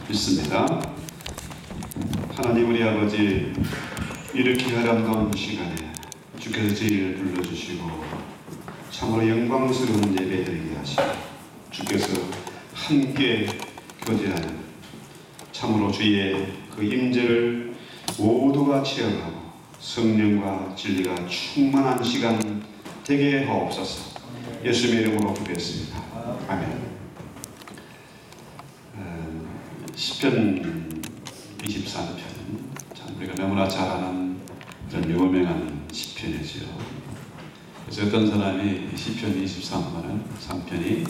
믿습니다. 하나님 우리 아버지, 이렇게 아름다운 시간에 주께서 저희를 불러주시고 참으로 영광스러운 예배드리게 하시고 주께서 함께 교제하는 참으로 주의 그 임재를 모두가 체험하고 성령과 진리가 충만한 시간 되게 하옵소서. 예수님의 이름으로 기도했습니다. 아멘. 시편 23편, 참 우리가 너무나 잘 아는 그런 유명한 시편이죠. 그래서 어떤 사람이 시편 23편이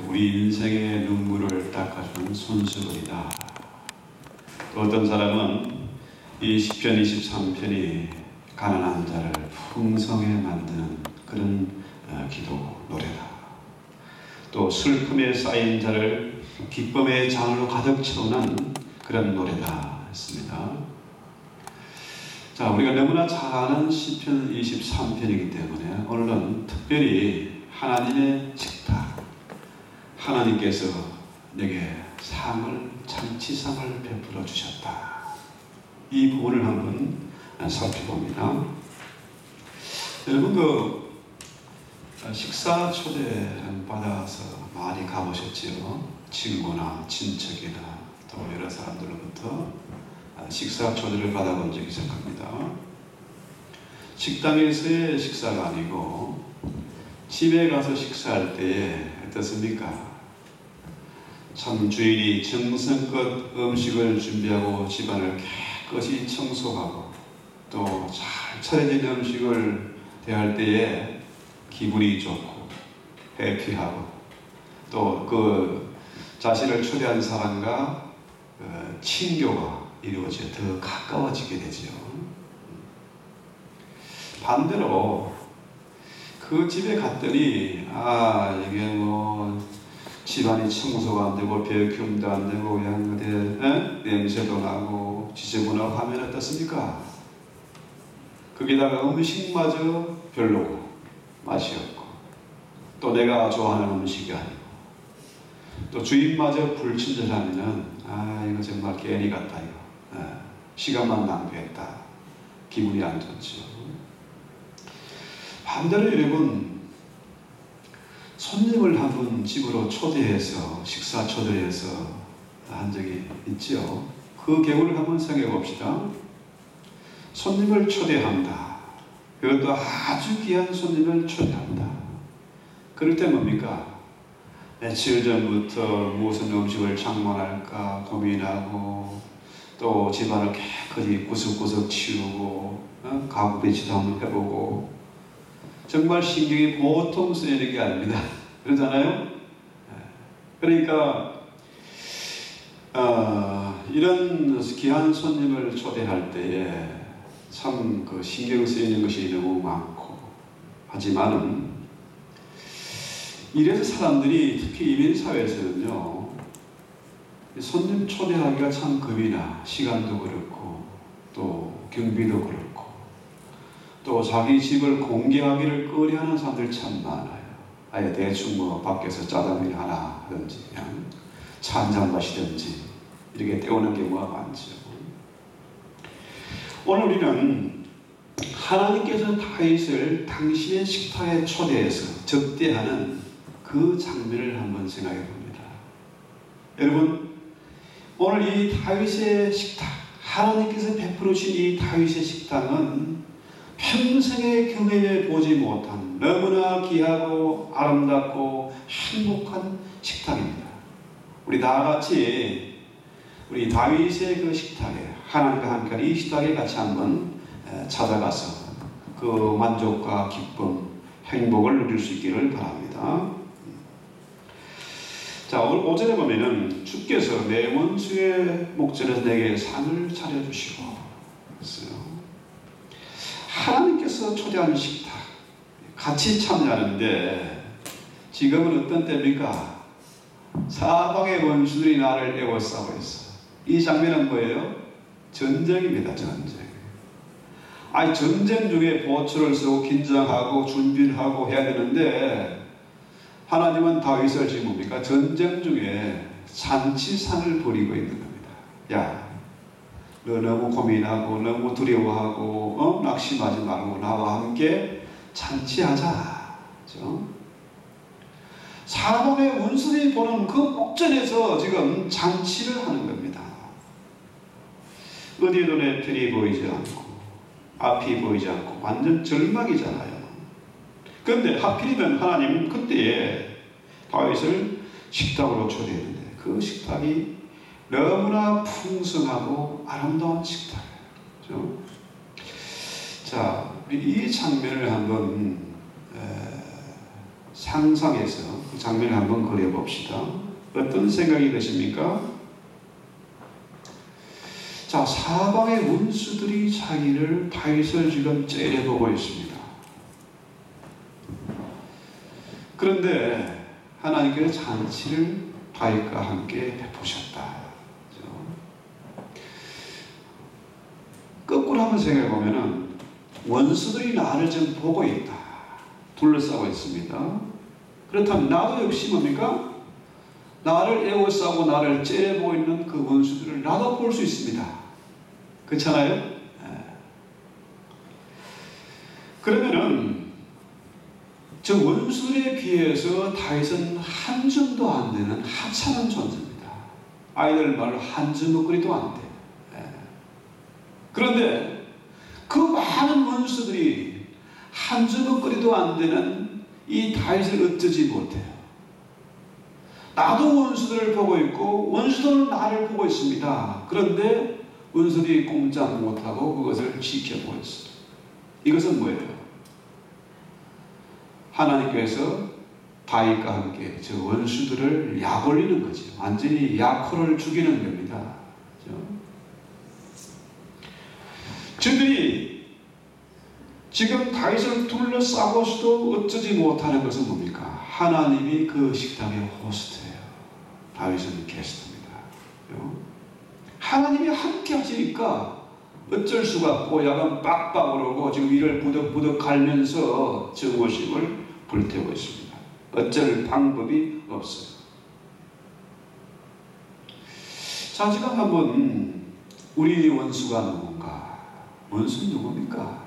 우리 인생의 눈물을 닦아주는 손수건이다. 또 어떤 사람은 이 시편 23편이 가난한 자를 풍성에 만드는 그런 기도 노래다. 또 슬픔에 쌓인 자를 기쁨의 장으로 가득 채우는 그런 노래다 했습니다. 자, 우리가 너무나 잘 아는 시편 23편이기 때문에 오늘은 특별히 하나님의 식탁, 하나님께서 내게 상을, 잔치상을 베풀어 주셨다. 이 부분을 한번 살펴봅니다. 여러분 식사 초대 받아서 많이 가보셨지요? 친구나 친척이나 또 여러 사람들로부터 식사 초대를 받아본 적이 있습니다. 식당에서의 식사가 아니고 집에 가서 식사할 때에 어떻습니까? 참 주인이 정성껏 음식을 준비하고 집안을 깨끗이 청소하고 또 잘 차려진 음식을 대할 때에 기분이 좋고 해피하고 또 그 자신을 초대한 사람과 친교가 이루어져 더 가까워지게 되죠. 반대로 그 집에 갔더니 이게 집안이 청소가 안 되고 베큐움도 안 되고 그냥 냄새도 나고 지저분하고 하면 어떻습니까? 거기다가 음식마저 별로고 맛이 없고 또 내가 좋아하는 음식이 아니고 또 주인마저 불친절하면은 이거 정말 괜히 같다 이거. 시간만 낭비했다. 기분이 안 좋죠. 반대로 여러분 손님을 한번 집으로 초대해서 식사 초대해서 한 적이 있죠. 그 경우를 한번 생각해 봅시다. 손님을 초대한다. 그것도 아주 귀한 손님을 초대한다. 그럴 때 뭡니까? 며칠 전부터 무슨 음식을 창문할까 고민하고 또 집안을 깨끗이 구석구석 치우고 가구 배치도 한번 해보고 정말 신경이 보통 쓰이는 게 아닙니다. 그러잖아요? 그러니까 이런 귀한 손님을 초대할 때에 참 그 신경 쓰이는 것이 너무 많고 하지만은 이래서 사람들이 특히 이민 사회에서는요 손님 초대하기가 참 겁이 나. 시간도 그렇고 또 경비도 그렇고 또 자기 집을 공개하기를 꺼려하는 사람들 참 많아요. 아예 대충 밖에서 짜장면 하나 하든지 그냥 차 한잔 마시든지 이렇게 때우는 경우가 많죠. 오늘 우리는 하나님께서 다윗을 당신의 식탁에 초대해서 접대하는 그 장면을 한번 생각해 봅니다. 여러분, 오늘 이 다윗의 식탁, 하나님께서 베풀어 주신 이 다윗의 식탁은 평생에 경험해 보지 못한 너무나 귀하고 아름답고 행복한 식탁입니다. 우리 다 같이 우리 다윗의 그 식탁에 하나님과 함께하는 이 식탁에 같이 한번 찾아가서 그 만족과 기쁨, 행복을 누릴 수 있기를 바랍니다. 자, 오늘 5절에 보면은 주께서 내 원수의 목전에서 내게 상을 차려주시고 했어요. 하나님께서 초대하는 식탁 같이 참여하는데 지금은 어떤 때입니까? 사방의 원수들이 나를 에워싸고 있어. 이 장면은 뭐예요? 전쟁입니다. 전쟁. 전쟁 중에 보초를 쓰고 긴장하고 준비를 하고 해야 되는데 하나님은 다윗을 지금 뭡니까? 전쟁 중에 잔치상을 벌이고 있는 겁니다. 야, 너 너무 고민하고 너무 두려워하고 낙심하지 말고 나와 함께 잔치하자. 그렇죠? 사방의 원수들이 보는 그 목전에서 지금 잔치를 하는 겁니다. 어디에도 내 편이 보이지 않고 앞이 보이지 않고 완전 절망이잖아요. 그런데 하필이면 하나님은 그때에 다윗을 식탁으로 초대했는데 그 식탁이 너무나 풍성하고 아름다운 식탁이에요. 그렇죠? 자, 우리 이 장면을 한번 상상해서 그 장면을 한번 그려봅시다. 어떤 생각이 드십니까? 자, 사방의 원수들이 자기를 다윗을 지금 째려보고 있습니다. 그런데 하나님께서 잔치를 다윗과 함께 베푸셨다. 거꾸로 한번 생각해 보면은 원수들이 나를 지금 보고 있다. 둘러싸고 있습니다. 그렇다면 나도 역시 뭡니까? 나를 에워싸고 나를 째려보고 있는 그 원수들을 나도 볼 수 있습니다. 그렇잖아요? 그러면은 저 원수들에 비해서 다윗은 한 점도 안 되는 하찮은 존재입니다. 아이들 말로 한 주먹거리도 안 돼. 그런데 그 많은 원수들이 한 주먹거리도 안 되는 이 다윗을 어쩌지 못해요. 나도 원수들을 보고 있고 원수들은 나를 보고 있습니다. 그런데 원수들이 꼼짝 못하고 그것을 지켜보고 있어요. 이것은 뭐예요? 하나님께서 다윗과 함께 저 원수들을 약 올리는 거죠. 완전히 약호를 죽이는 겁니다. 그렇죠? 저들이 지금 다윗을 둘러싸고서도 어쩌지 못하는 것은 뭡니까? 하나님이 그 식당의 호스트예요. 다윗은 게스트입니다. 하나님이 함께 하시니까 어쩔 수가 없고 야간 빡빡 오르고 지금 이를 부덕부덕 갈면서 증오심을 불태우고 있습니다. 어쩔 방법이 없어요. 자, 지금 한번 우리 원수가 누군가? 원수는 누굽니까?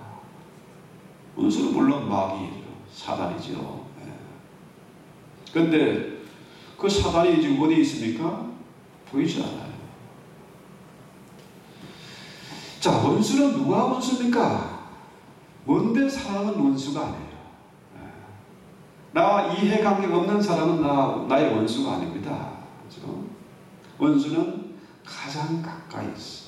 원수는 물론 마귀이죠. 사단이죠. 그런데 그 사단이 지금 어디 있습니까? 보이지 않아요. 자, 원수는 누가 원수입니까? 뭔데 사람은 원수가 아니에요. 나와 이해관계 없는 사람은 나의 원수가 아닙니다. 그렇죠? 원수는 가장 가까이 있어.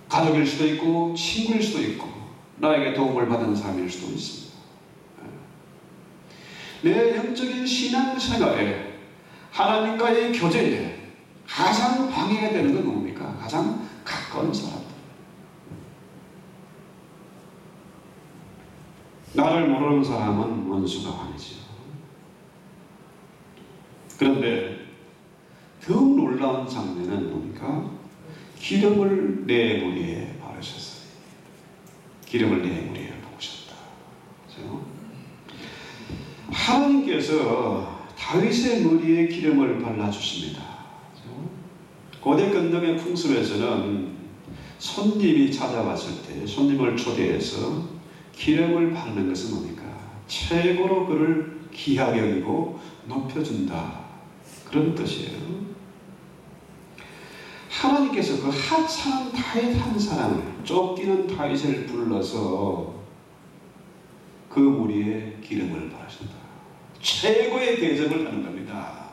가족일 수도 있고 친구일 수도 있고 나에게 도움을 받은 사람일 수도 있습니다. 내 영적인 신앙생활에 하나님과의 교제에 가장 방해가 되는 건 뭡니까? 가장 가까운 사람들. 나를 모르는 사람은 원수가 아니죠. 그런데 더욱 놀라운 장면은 뭡니까? 기름을 내 머리에 바르셨어요. 기름을 내 머리에 부으셨다. 그렇죠? 하나님께서 다윗의 머리에 기름을 발라주십니다. 그렇죠? 고대 건동의 풍습에서는 손님이 찾아왔을 때 손님을 초대해서 기름을 바르는 것은 뭡니까? 최고로 그를 귀하게 여기고 높여준다. 그런 뜻이에요. 하나님께서 그 하찮은 다윗 한 사람을 쫓기는 다윗을 불러서 그 머리에 기름을 바르신다. 최고의 대접을 하는 겁니다.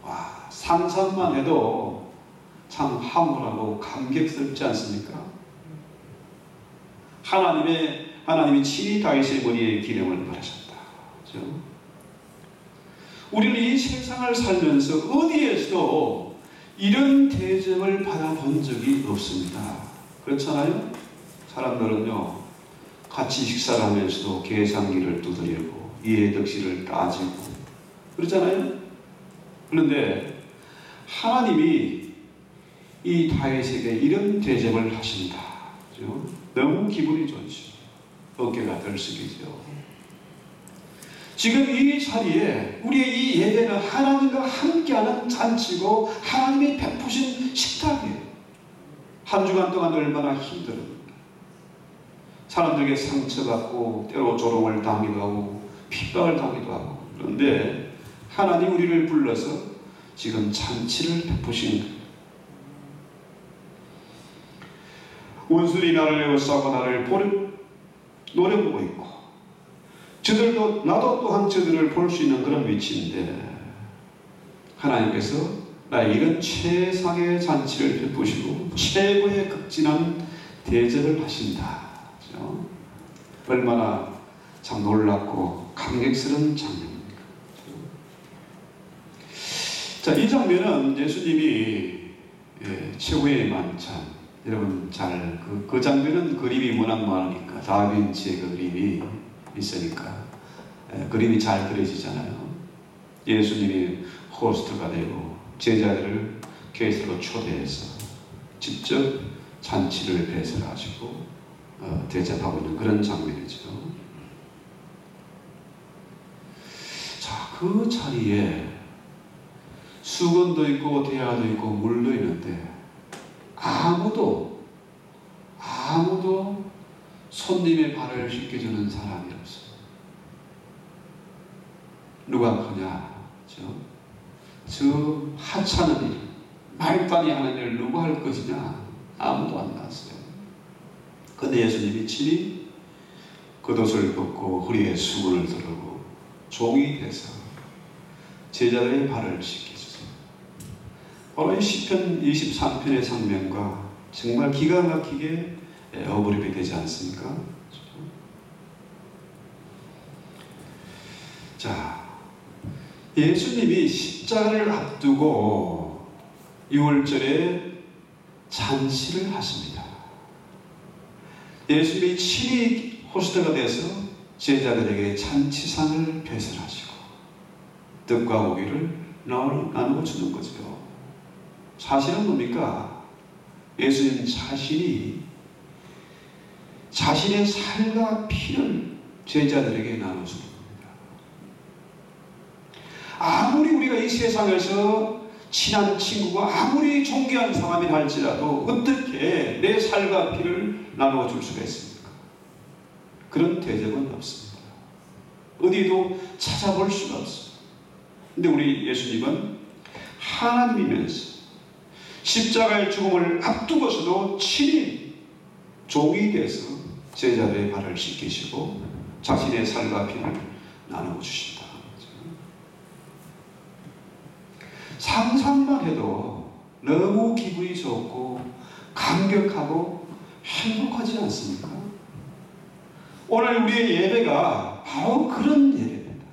와, 상상만 해도 참 황홀하고 감격스럽지 않습니까? 하나님이 친히 다윗의 머리에 기름을 바르셨다. 그렇죠? 우리는 이 세상을 살면서 어디에서도 이런 대접을 받아본 적이 없습니다. 그렇잖아요? 사람들은요, 같이 식사를 하면서도 계산기를 두드리고 이해득실을 따지고 그렇잖아요? 그런데 하나님이 이 다윗에게 이런 대접을 하신다. 그렇죠? 너무 기분이 좋죠. 어깨가 들썩이죠. 지금 이 자리에 우리의 이 예배는 하나님과 함께하는 잔치고 하나님이 베푸신 식탁이에요. 한 주간 동안 얼마나 힘들어요. 사람들에게 상처받고 때로 조롱을 당하기도 하고 핍박을 당하기도 하고, 그런데 하나님 우리를 불러서 지금 잔치를 베푸신 거예요. 원수들이 나를 에워싸고 나를 노려보고 있고, 저들도 나도 또한 저들을 볼 수 있는 그런 위치인데 하나님께서 나의 이런 최상의 잔치를 베푸시고 최고의 극진한 대접을 하신다. 그렇죠? 얼마나 참 놀랍고 감격스러운 장면입니까? 자, 이 장면은 예수님이 최후의 만찬, 여러분 잘 그 장면은 그림이 워낙 많으니까 다빈치의 그림이 있으니까 그림이 잘 그려지잖아요. 예수님이 호스트가 되고 제자들을 게스트로 초대해서 직접 잔치를 배설하시고 대접하고 있는 그런 장면이죠. 자, 그 자리에 수건도 있고 대야도 있고 물도 있는데 아무도 손님의 발을 씻겨주는 사람이 없어요. 누가 그냐? 저 하찮은 일, 말도 안 하는 일을 누가 할 것이냐? 아무도 안 나왔어요. 그런데 예수님이 친히 겉옷을 벗고 허리에 수건을 두르고 종이 돼서 제자들의 발을 씻겨주세요. 바로 이 시편 23편의 장면과 정말 기가 막히게 어부립이 되지 않습니까? 자, 예수님이 십자가를 앞두고 6월절에 잔치를 하십니다. 예수님이 친히 호스트가 돼서 제자들에게 잔치상을 배설하시고 떡과 고기를 나누어 주는 거죠. 사실은 뭡니까? 예수님 자신의 살과 피를 제자들에게 나눠주는 겁니다. 아무리 우리가 이 세상에서 친한 친구가 아무리 존귀한 사람이라 할지라도 어떻게 내 살과 피를 나누어 줄 수가 있습니까? 그런 대접은 없습니다. 어디도 찾아볼 수가 없습니다. 근데 우리 예수님은 하나님이면서 십자가의 죽음을 앞두고서도 친히 종이 돼서 제자들의 발을 씻기시고 자신의 살과 피를 나누어 주신다. 상상만 해도 너무 기분이 좋고 감격하고 행복하지 않습니까? 오늘 우리의 예배가 바로 그런 예배입니다.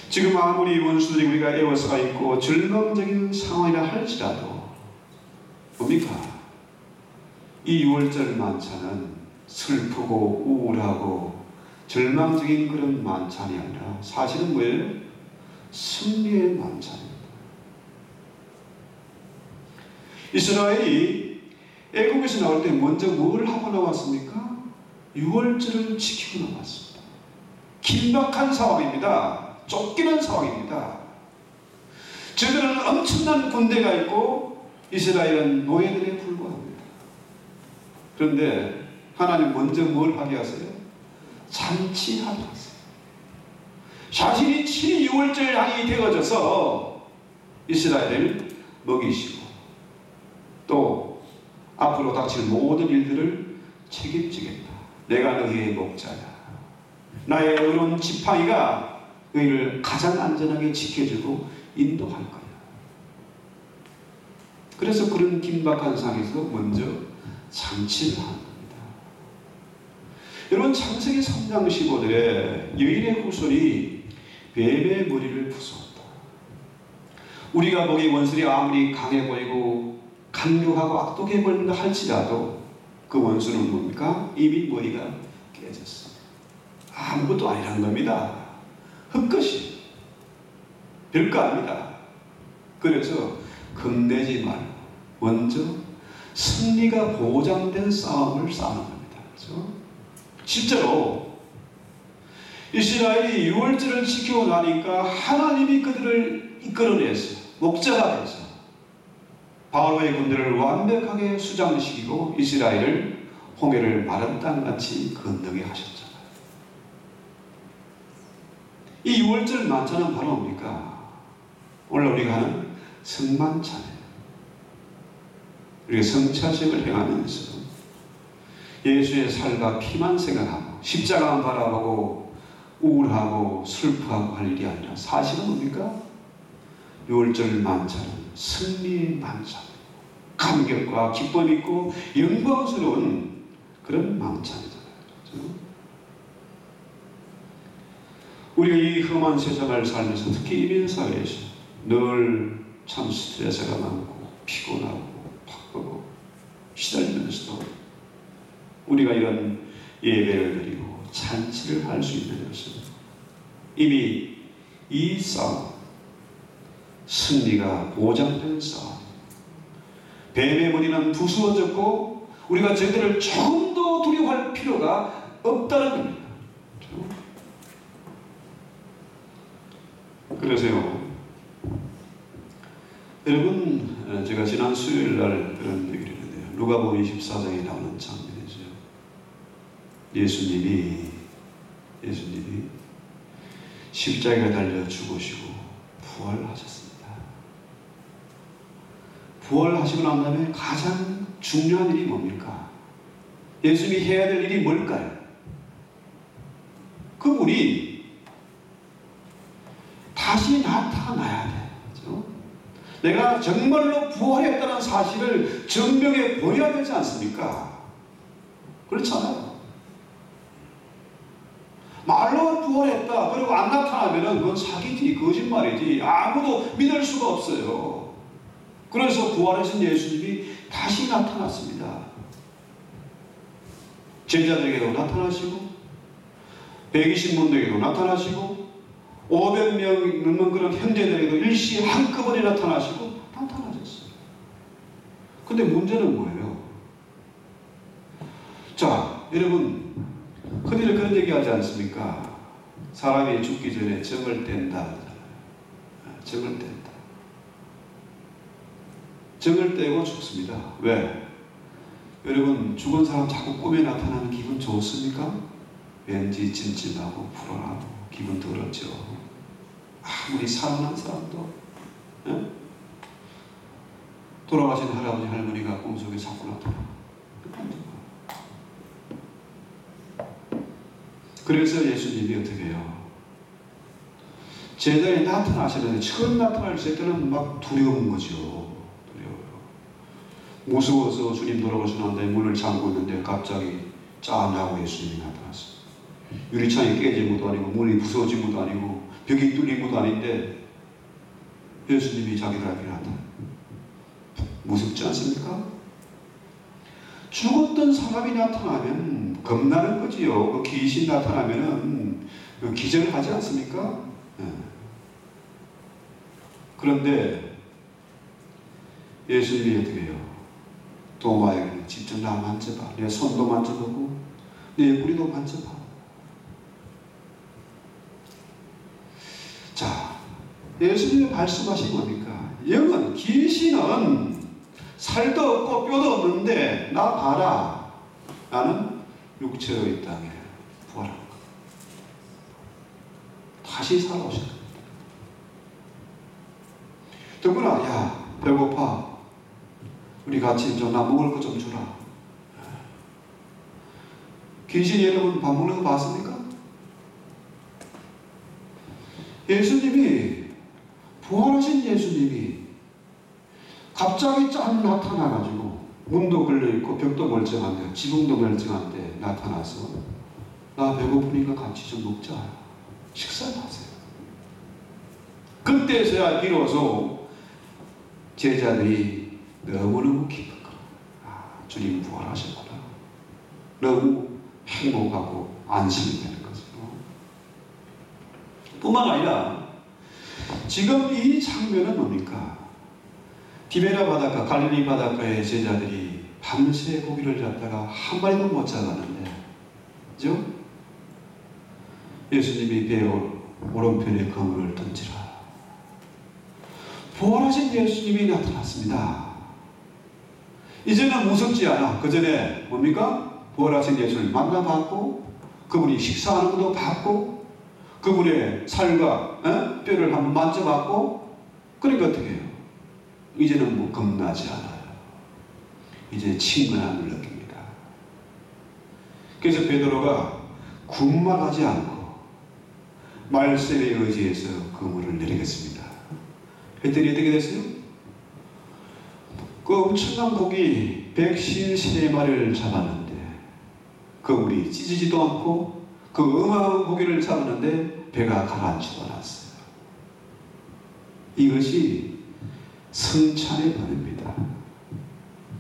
지금 아무리 원수들이 우리가 에워싸 있고 절망적인 상황이라 할지라도 뭡니까? 이 6월절 만찬은 슬프고 우울하고 절망적인 그런 만찬이 아니라 사실은 뭐예요? 승리의 만찬입니다. 이스라엘이 애국에서 나올 때 먼저 뭘 하고 나왔습니까? 6월절을 지키고 나왔습니다. 긴박한 상황입니다. 쫓기는 상황입니다. 저들은 엄청난 군대가 있고 이스라엘은 노예들에 불과합니다. 그런데 하나님 먼저 뭘 하게 하세요? 잔치하게 하세요. 자신이 친히 6월절 향이 되어져서 이스라엘을 먹이시고 또 앞으로 닥칠 모든 일들을 책임지겠다. 내가 너희의 목자야. 나의 의로운 지팡이가 너희를 가장 안전하게 지켜주고 인도할 거야. 그래서 그런 긴박한 상황에서 먼저 잔치를 하는 겁니다. 여러분, 창세기 3장 15절에 여인의 후손이 뱀의 머리를 부수었다. 우리가 보기 원수들이 아무리 강해 보이고 강력하고 악독해 보인다 할지라도 그 원수는 뭡니까? 이미 머리가 깨졌어요. 아무것도 아니라는 겁니다. 헛것이 별거 아닙니다. 그래서 겁내지 말고 먼저 승리가 보장된 싸움을 싸우는 겁니다. 그렇죠? 실제로 이스라엘이 유월절을 지키고 나니까 하나님이 그들을 이끌어내서 목자가 돼서 바로의 군대를 완벽하게 수장시키고 이스라엘을 홍해를 마른 땅같이 건너게 하셨잖아요. 이 유월절 만찬은 바로 뭡니까? 오늘 우리가 하는 성만찬이에요. 우리가 성차적을 행하면서 예수의 살과 피만 생각하고 십자가만 바라보고 우울하고 슬퍼하고 할 일이 아니라 사실은 뭡니까? 유월절 만찬은 승리의 만찬, 감격과 기쁨 있고 영광스러운 그런 만찬이잖아요. 그렇죠? 우리가 이 험한 세상을 살면서 특히 이민사회에서 늘 참 스트레스가 많고 피곤하고 바쁘고 시달리면서도 우리가 이런 예배를 드리고 잔치를 할 수 있는 것은 이미 이 싸움, 승리가 보장된 싸움, 뱀의 머리는 부수어졌고 우리가 저들을 조금 더 두려워할 필요가 없다는 겁니다. 그래서요, 여러분, 제가 지난 수요일 날 그런 얘기를 했는데요. 누가복음 24장에 나오는 장면이죠. 예수님이 십자가에 달려 죽으시고 부활하셨습니다. 부활하시고 난 다음에 가장 중요한 일이 뭡니까? 예수님이 해야 될 일이 뭘까요? 그분이 다시 나타나야 돼. 그렇죠? 내가 정말로 부활했다는 사실을 증명해 보여야 되지 않습니까? 그렇잖아요. 말로 부활했다 그리고 안 나타나면 그건 사기지, 거짓말이지, 아무도 믿을 수가 없어요. 그래서 부활하신 예수님이 다시 나타났습니다. 제자들에게도 나타나시고 120문들에게도 나타나시고 500명 넘는 그런 형제들에게도 일시 한꺼번에 나타나시고 나타나셨어요. 근데 문제는 뭐예요? 자, 여러분, 흔히들 그런 얘기 하지 않습니까? 사람이 죽기 전에 정을 뗀다. 정을 뗀다. 정을 떼고 죽습니다. 왜? 여러분, 죽은 사람 자꾸 꿈에 나타나는 기분 좋습니까? 왠지 찜찜하고 불안하고 기분 더럽죠. 아무리 사랑하는 사람도 돌아가신 할아버지 할머니가 꿈속에 자꾸 나타나고. 그래서 예수님이 어떻게 해요? 제자에 나타나시는데 처음 나타날 때는 막 두려운 거죠. 두려워요. 무서워서 주님 돌아가시는데 문을 잠고 있는데 갑자기 짠하고 예수님이 나타났어요. 유리창이 깨진 것도 아니고 문이 부서진 것도 아니고 벽이 뚫린 것도 아닌데 예수님이 자기들 앞에 나타나. 무섭지 않습니까? 죽었던 사람이 나타나면 겁나는 거지요. 그 귀신 나타나면은 기절을 하지 않습니까? 네. 그런데 예수님이 어떻게 해요? 도마에게 직접 나 만져봐. 내 손도 만져보고 내 옆구리도 만져봐. 자, 예수님이 말씀하신 겁니까? 영은, 귀신은 살도 없고 뼈도 없는데 나 봐라. 나는 육체로 이 땅에 부활한 것. 다시 살아오신 겁니다. 더구나 야 배고파. 우리 같이 좀 나 먹을 거 좀 주라. 귀신이 여러분 밥 먹는 거 봤습니까? 예수님이 부활하신 예수님이 갑자기 짠 나타나가지고 문도 걸려있고 벽도 멀쩡한데 지붕도 멀쩡한데 나타나서 나 배고프니까 같이 좀 먹자. 식사를 하세요. 그때서야 비로소 제자들이 너무너무 기쁜 거예요. 아, 주님 부활하셨구나. 너무 행복하고 안심이 되는 거죠. 뿐만 아니라 지금 이 장면은 뭡니까? 디베라 바닷가, 갈릴리 바닷가의 제자들이 밤새 고기를 잡다가 한 마리도 못 잡았는데, 그죠? 예수님이 배 오른편에 그물을 던지라. 부활하신 예수님이 나타났습니다. 이제는 무섭지 않아. 그 전에 뭡니까? 부활하신 예수를 만나봤고, 그분이 식사하는 것도 봤고, 그분의 살과 뼈를 한번 만져봤고, 그러니까 어떻게 해요? 이제는 뭐 겁나지 않아요. 이제 친근함을 느낍니다. 그래서 베드로가 군말하지 않고 말씀에 의지해서 그물을 내리겠습니다. 했더니 어떻게 됐어요? 그 엄청난 고기 153마리를 잡았는데 그물이 찢어지지도 않고 그 어마어마한 고기를 잡았는데 배가 가라앉지도 않았어요. 이것이 승찬의 법입니다.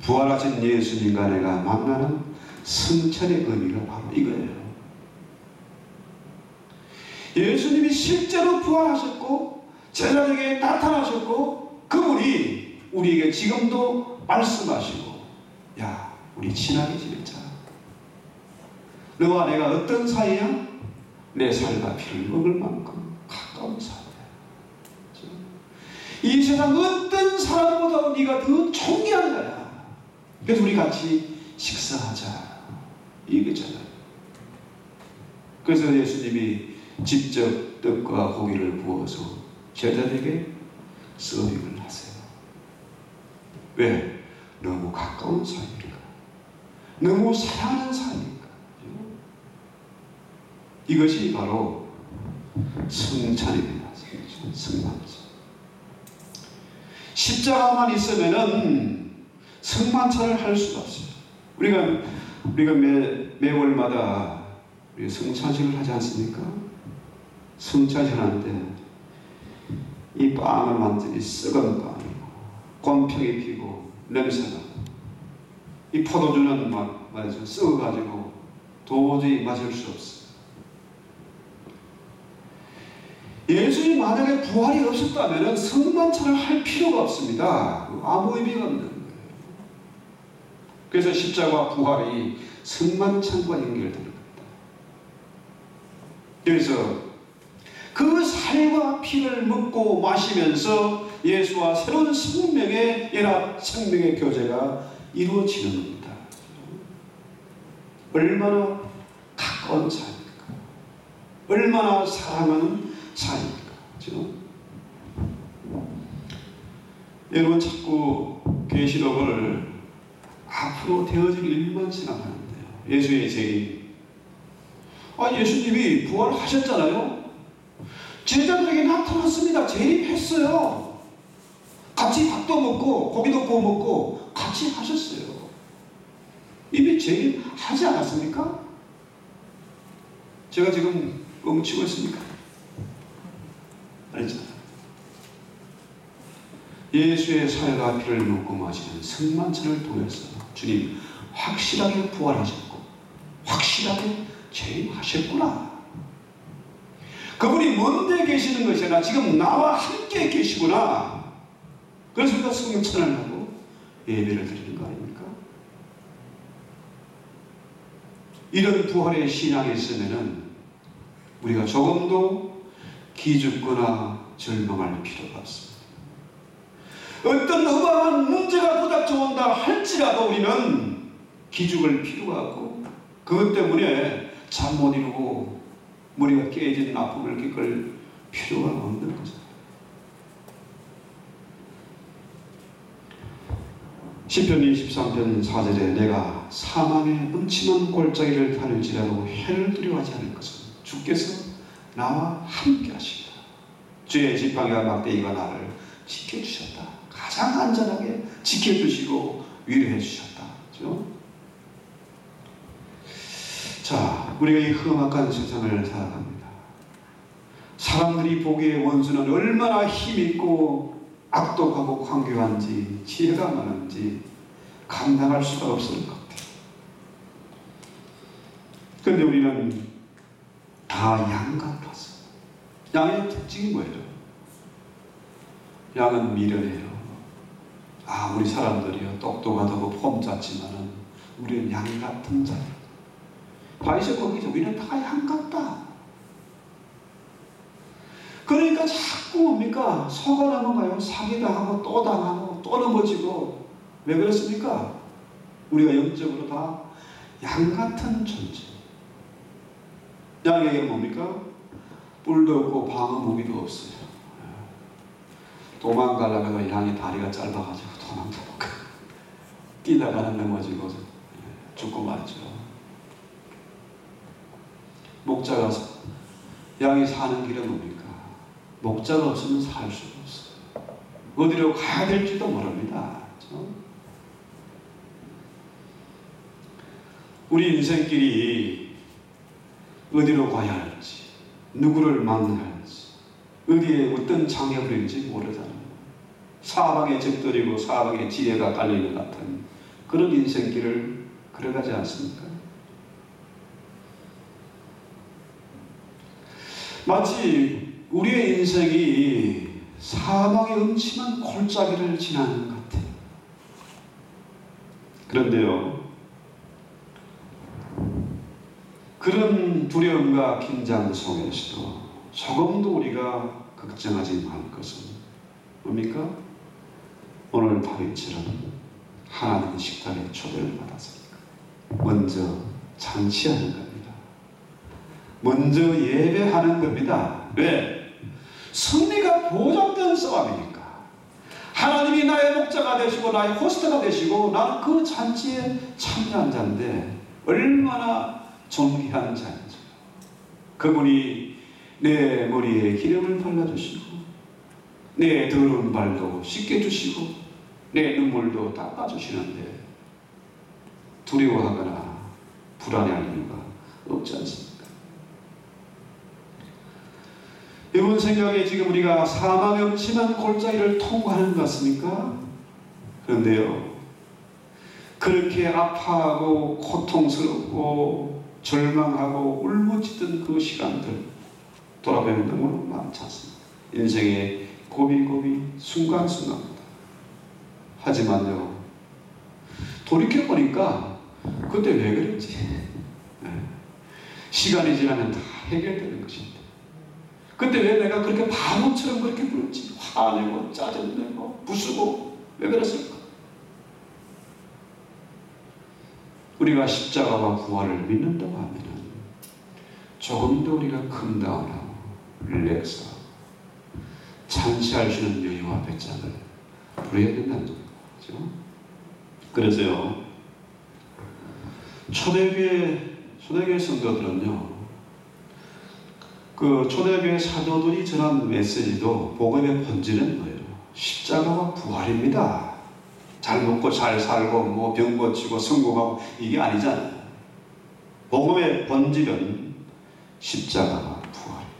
부활하신 예수님과 내가 만나는 승찬의 의미가 바로 이거예요. 예수님이 실제로 부활하셨고 제자에게 나타나셨고 그분이 우리에게 지금도 말씀하시고, 야, 우리 친하게 지내자. 너와 내가 어떤 사이야? 내 살과 피를 먹을 만큼 가까운 사이야. 이 세상 어떤 사람보다 네가 더 존귀한 거야. 그래서 우리 같이 식사하자. 이거잖아요. 그래서 예수님이 직접 떡과 고기를 부어서 제자들에게 서빙을 하세요. 왜? 너무 가까운 사이니까. 너무 사랑하는 사이니까. 이것이 바로 승찬입니다. 승만찬. 십자가만 있으면은 승만찬을 할 수가 없어요. 우리가 매월마다 우리 승찬식을 하지 않습니까? 승찬식 하는데 이 빵은 완전히 썩은 빵이고 곰팡이 피고 냄새나고 이 포도주는 말이죠 썩어가지고 도저히 마실 수 없어요. 예수님 만약에 부활이 없었다면 성만찬을 할 필요가 없습니다. 아무 의미가 없는 거예요. 그래서 십자가와 부활이 성만찬과 연결되는 겁니다. 그래서 그 살과 피를 먹고 마시면서 예수와 새로운 생명의 연합, 생명의 교제가 이루어지는 겁니다. 얼마나 가까운 사이입니까? 얼마나 사랑하는 사이입니까? 그렇죠? 여러분 자꾸 계시록을 앞으로 되어질 일만 생각하는데요. 예수의 재림. 예수님이 부활하셨잖아요. 제자들에게 나타났습니다. 재림했어요. 같이 밥도 먹고 고기도 구워 먹고 같이 하셨어요. 이미 재림하지 않았습니까? 제가 지금 뻥치고 있습니까? 아니잖아요. 예수의 살과 피를 먹고 마시는 승만찬을 통해서 주님 확실하게 부활하셨고 확실하게 재림하셨구나. 그분이 먼데 계시는 것이 아니라 지금 나와 함께 계시구나. 그래서 우리가 승천을 하고 예배를 드리는 거 아닙니까? 이런 부활의 신앙이 있으면은 우리가 조금도 기죽거나 절망할 필요가 없습니다. 어떤 험한 문제가 부닥쳐온다 할지라도 우리는 기죽을 필요가 없고 그것 때문에 잠 못 이루고 머리가 깨지는 아픔을 겪을 필요가 없는 거죠. 시편 23편 4절에 내가 사망의 음침한 골짜기를 다닐지라도 해를 두려워하지 않을 것은 주께서 나와 함께 하시리라. 주의 지팡이와 막대기가 나를 지켜주셨다. 가장 안전하게 지켜주시고 위로해 주셨다. 그렇죠? 자, 우리가 이 험악한 세상을 살아갑니다. 사람들이 보기에 원수는 얼마나 힘있고 악독하고 광교한지 지혜가 많은지 감당할 수가 없을 것 같아요. 그런데 우리는 다 양 같아서. 양의 특징이 뭐예요? 양은 미련해요. 우리 사람들이요 똑똑하다고 폼 잡지만은 우리는 양 같은 자들. 바이서 거기서 우리는 다 양 같다. 그러니까 자꾸 뭡니까? 속아 넘어가요. 사기당하고 또 당하고 또 넘어지고. 왜 그렇습니까? 우리가 영적으로 다 양같은 존재. 양에게 뭡니까? 뿔도 없고 방어 무기도 없어요. 도망가려면 양이 다리가 짧아가지고 도망가고 뛰다가는 넘어지고 죽고 말죠. 목자가 양이 사는 길은 뭡니까? 목자가 없으면 살 수가 없어요. 어디로 가야 될지도 모릅니다. 그렇죠? 우리 인생길이 어디로 가야 할지, 누구를 만나야 할지, 어디에 어떤 장애가 부릴지 모르잖아요. 사방에 적들이고 사방에 지혜가 깔리는 것 같은 그런 인생길을 걸어가지 않습니까? 마치 우리의 인생이 사망의 음침한 골짜기를 지나는 것 같아요. 그런데요, 그런 두려움과 긴장 속에서도 조금도 우리가 걱정하지 말 것은 뭡니까? 오늘 다윗처럼 하나님의 식탁에 초대를 받았으니까 먼저 잔치하는 겁니다. 먼저 예배하는 겁니다. 왜? 승리가 보장된 싸움이니까. 하나님이 나의 목자가 되시고 나의 호스트가 되시고 나는 그 잔치에 참여한 자인데 얼마나 존귀한 자인지. 그분이 내 머리에 기름을 발라주시고 내 더러운 발도 씻겨주시고 내 눈물도 닦아주시는데 두려워하거나 불안해할 이유가 없지 않습니까? 이번 생각에 지금 우리가 사망의 음침한 골짜기를 통과하는 것 같습니까? 그런데요, 그렇게 아파하고 고통스럽고 절망하고 울부짖던 그 시간들 돌아보면 너무 많지 않습니까? 인생의 고비고비 순간순간입니다. 하지만요, 돌이켜보니까 그때 왜 그랬지? 시간이 지나면 다 해결되는 것인데 그때 왜 내가 그렇게 바보처럼 그렇게 굴었지? 화내고 짜증내고 부수고 왜 그랬을까? 우리가 십자가와 부활을 믿는다고 하면 조금 더 우리가 컴다운하고 릴렉스하고 잔치할 수 있는 여유와 배짱을 부려야 된다는 거죠. 그래서요, 초대교회 성도들은요, 그 초대교회 사도들이 전한 메시지도 복음의 본질은 뭐예요? 십자가와 부활입니다. 잘 먹고 잘 살고 뭐 병 고치고 성공하고 이게 아니잖아요. 복음의 본질은 십자가와 부활입니다.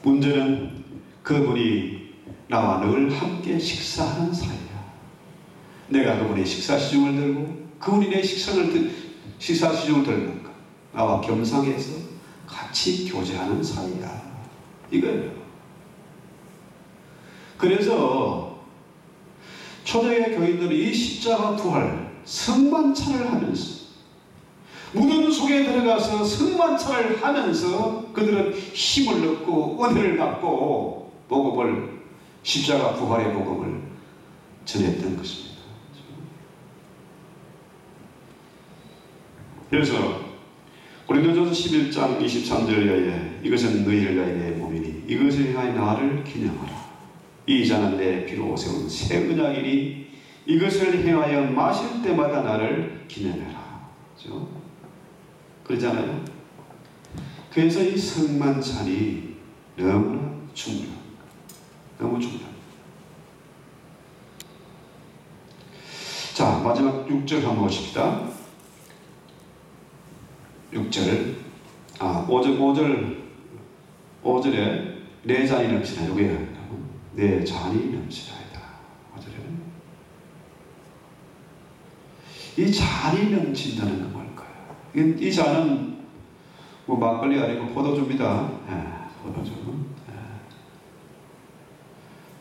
문제는 그분이 나와 늘 함께 식사하는 사이야. 내가 그분의 식사 시중을 들고 그분이 내 식사 시중을 들고 나와 겸상해서 같이 교제하는 사이야. 이거예요. 그래서 초대의 교인들은 이 십자가 부활 성만찬을 하면서 무덤 속에 들어가서 성만찬을 하면서 그들은 힘을 얻고 은혜를 받고 복음을, 십자가 부활의 복음을 전했던 것입니다. 그래서 고린도전서 11장 23절에 이것은 너희를 위하여 내 몸이니 이것을 위하여 나를 기념하라. 이 잔은 내 피로 세운 새 언약이니 이것을 행하여 마실 때마다 나를 기념해라. 그렇죠? 그러잖아요. 그래서 이 성만찬이 너무나 중요합니다. 너무 중요합니다. 자, 마지막 6절 한번 보십시다. 6절, 5절에 내 잔이 넘치나, 여기에 내 잔이 넘치나이다. 5절에 이 잔이 넘친다는 건 뭘까요? 이 잔은 뭐 막걸리 아니고 포도주입니다. 포도주.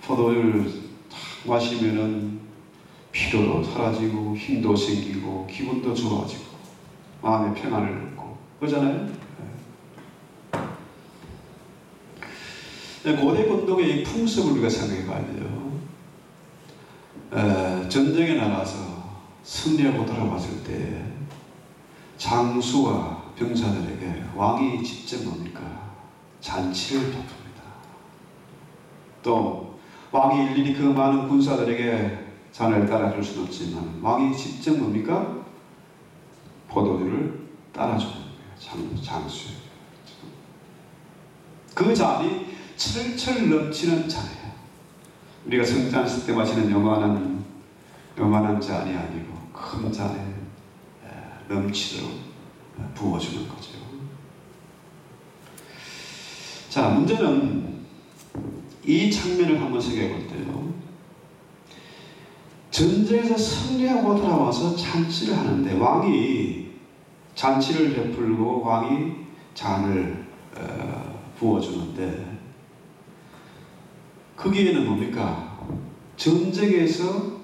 포도주를 탁 마시면은 피로도 사라지고 힘도 생기고 기분도 좋아지고 마음의 평안을 얻고 그러잖아요. 고대 군동의 풍습을 우리가 생각해 봐야 돼요. 전쟁에 나가서 승리하고 돌아왔을 때 장수와 병사들에게 왕이 직접 뭡니까? 잔치를 베풉니다. 또 왕이 일일이 그 많은 군사들에게 잔을 따라줄 수는 없지만 왕이 직접 뭡니까? 포도주를 따라주는 거예요. 장수예요. 그 잔이 철철 넘치는 잔이에요. 우리가 성찬 쓸 때 마시는 요만한 잔이 아니고 큰 잔에 넘치도록 부어주는 거죠. 자, 문제는 이 장면을 한번 생각해 볼 때요. 전쟁에서 승리하고 돌아와서 잔치를 하는데 왕이 잔치를 베풀고 왕이 잔을 부어주는데 거기에는 뭡니까? 전쟁에서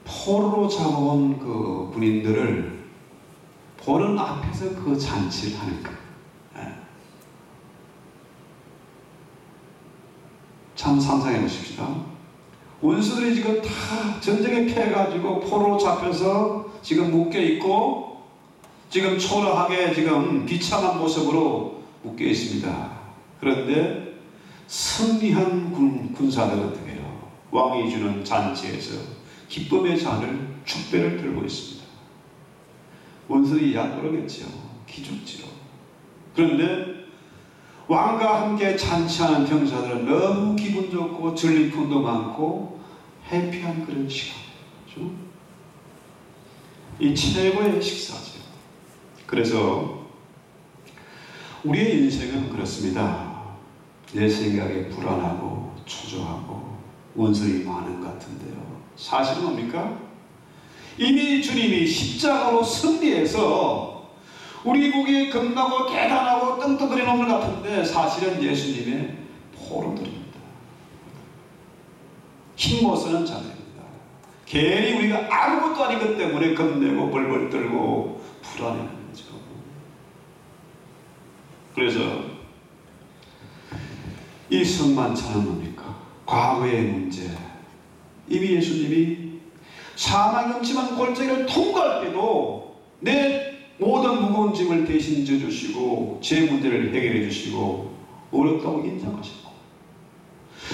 포로로 잡아온 그 군인들을 보는 앞에서 그 잔치를 하는 거예요. 참 상상해 보십시다. 원수들이 지금 다 전쟁에 패해가지고 포로로 잡혀서 지금 묶여있고 지금 초라하게 지금 비참한 모습으로 묶여 있습니다. 그런데 승리한 군사들은 어떻게 해요? 왕이 주는 잔치에서 기쁨의 잔을 축배를 들고 있습니다. 원수들이 약오르겠죠. 기죽지요. 그런데 왕과 함께 잔치하는 병사들은 너무 기분 좋고 전리품도 많고 해피한 그런 시간이죠. 이 최고의 식사죠. 그래서 우리의 인생은 그렇습니다. 내 생각에 불안하고 초조하고 원수들이 많은 것 같은데요. 사실은 뭡니까? 이미 주님이 십자가로 승리해서 우리 보기에 겁나고 대단하고 떵떵거리는 것 같은데 사실은 예수님의 포로들입니다. 힘 못 쓰는 자들입니다. 괜히 우리가 아무것도 아닌 것 때문에 겁내고 벌벌 떨고 불안해하는 거죠. 그래서 이 성만찬은 뭡니까? 과거의 문제. 이미 예수님이 사망이 넘치는 골짜기를 통과할 때도 내 모든 무거운 짐을 대신 져주시고 제 문제를 해결해 주시고 어렵다고 인정하시고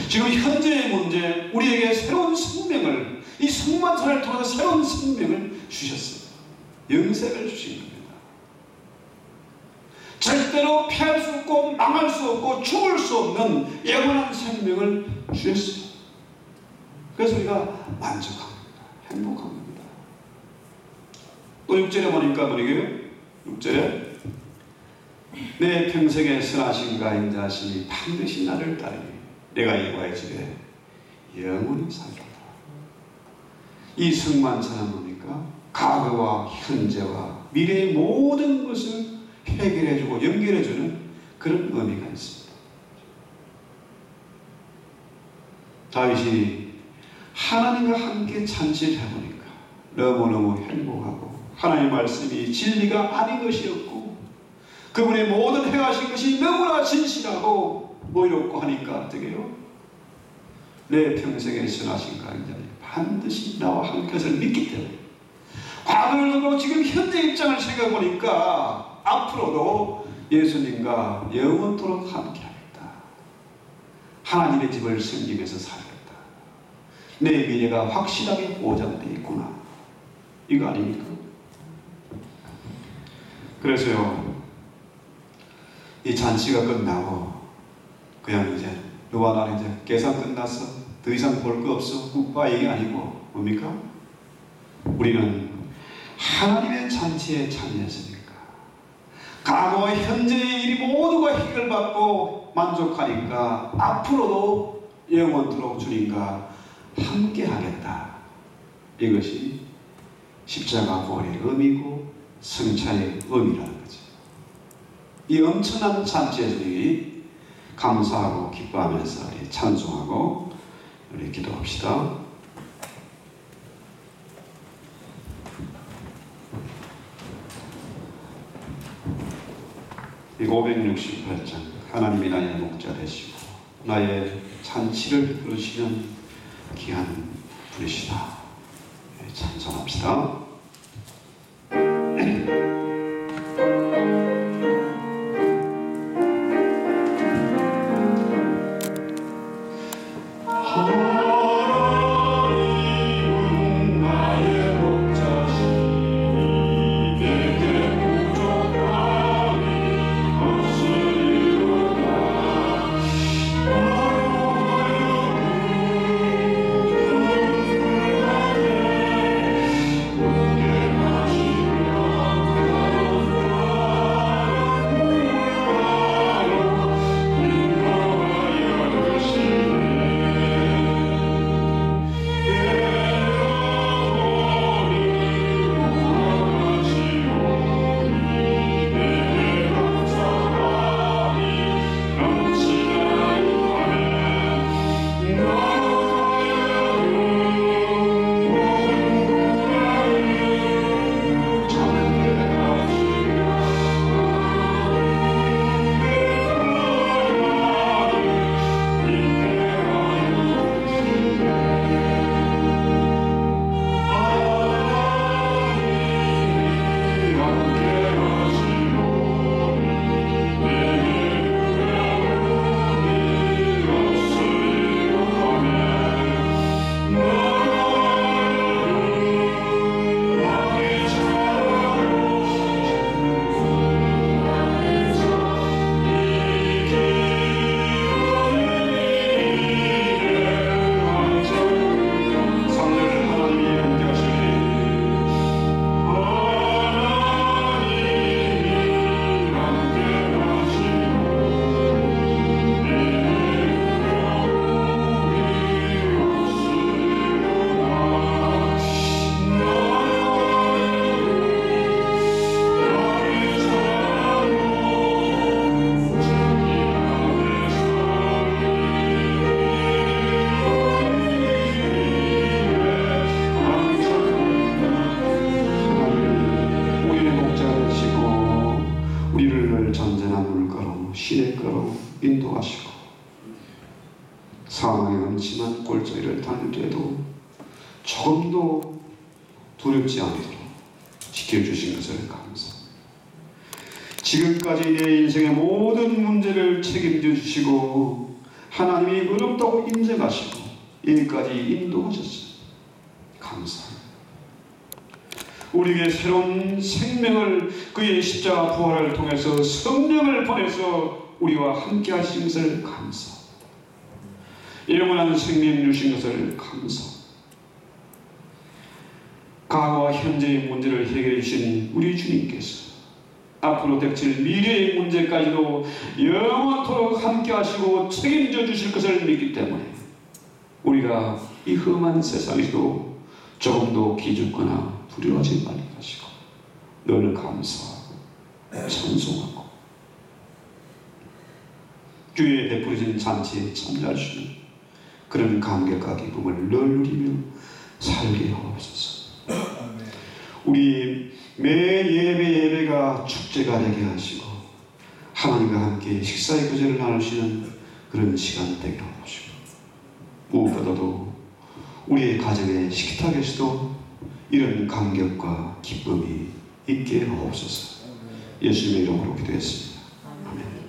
지금 현재의 문제 우리에게 새로운 생명을 이 성만찬을 통해서 새로운 생명을 주셨어요. 영생을 주신 겁니다. 절대로 피할 수 없고 망할 수 없고 죽을 수 없는 영원한 생명을 주셨어요. 그래서 우리가 만족합니다. 행복합니다. 또 6절에 보니까 뭐예요? 6절에 내 평생에 선하신가 인자하시니 반드시 나를 따르니 내가 여호와의 집에 영원히 살리라. 이 성만찬은 뭡니까? 과거와 현재와 미래의 모든 것을 해결해주고 연결해주는 그런 의미가 있습니다. 다윗이 하나님과 함께 잔치를 해보니까 너무너무 행복하고 하나님의 말씀이 진리가 아닌 것이었고 그분의 모든 행하신 것이 너무나 진실하고 의롭고 하니까 어떻게 해요? 내 평생에 선하신 가인자는 반드시 나와 함께 것을 믿기 때문에 과거를 두고 지금 현재 입장을 생각해보니까 앞으로도 예수님과 영원토록 함께하겠다. 하나님의 집을 섬기면서 살겠다. 내 미래가 확실하게 보장되어 있구나. 이거 아닙니까? 그래서요, 이 잔치가 끝나고 그냥 이제 너와 나는 이제 계산 끝났어. 더 이상 볼 거 없어. 굿바이 아니고 뭡니까? 우리는 하나님의 잔치에 참여했으니까 과거와 현재의 일이 모두가 해결받고 만족하니까 앞으로도 영원토록 주님과 함께 하겠다. 이것이 십자가 부활의 의미고 성찬의 의미라는 거죠. 이 엄청난 잔치에 우리 감사하고 기뻐하면서 우리 찬송하고 우리 기도합시다. 이 568장 하나님이 나의 목자 되시고 나의 잔치를 베풀으시는 귀한 분이시다. 찬송합시다. 시냇가로 인도하시고 사망의 음침한 골짜기를 다닐 때도 조금도 두렵지 않도록 지켜주신 것을 감사합니다. 지금까지 내 인생의 모든 문제를 책임져 주시고 하나님이 어렵다고 인정하시고 여기까지 인도하셨습니다. 감사합니다. 우리에게 새로운 생명을 그의 십자가 부활을 통해서 성령을 보내서 우리와 함께 하신 것을 감사합니다. 영원한 생명 주신 것을 감사합니다. 과거와 현재의 문제를 해결해 주신 우리 주님께서 앞으로 닥칠 미래의 문제까지도 영원토록 함께 하시고 책임져 주실 것을 믿기 때문에 우리가 이 험한 세상에도 조금도 기죽거나 두려워하지 말게 하시고 늘 감사하고 찬송하고 주의 베풀어진 잔치에 참여할 수 있는 그런 감격과 기쁨을 늘 누리며 살게 하옵소서. 우리 매 예배가 축제가 되게 하시고 하나님과 함께 식사의 교제를 나눌 수 있는 그런 시간 되게 하옵시고 무엇보다도 우리의 가정의 식탁에서도 이런 감격과 기쁨이 있게 하옵소서. 예수님의 이름으로 기도했습니다. 아멘.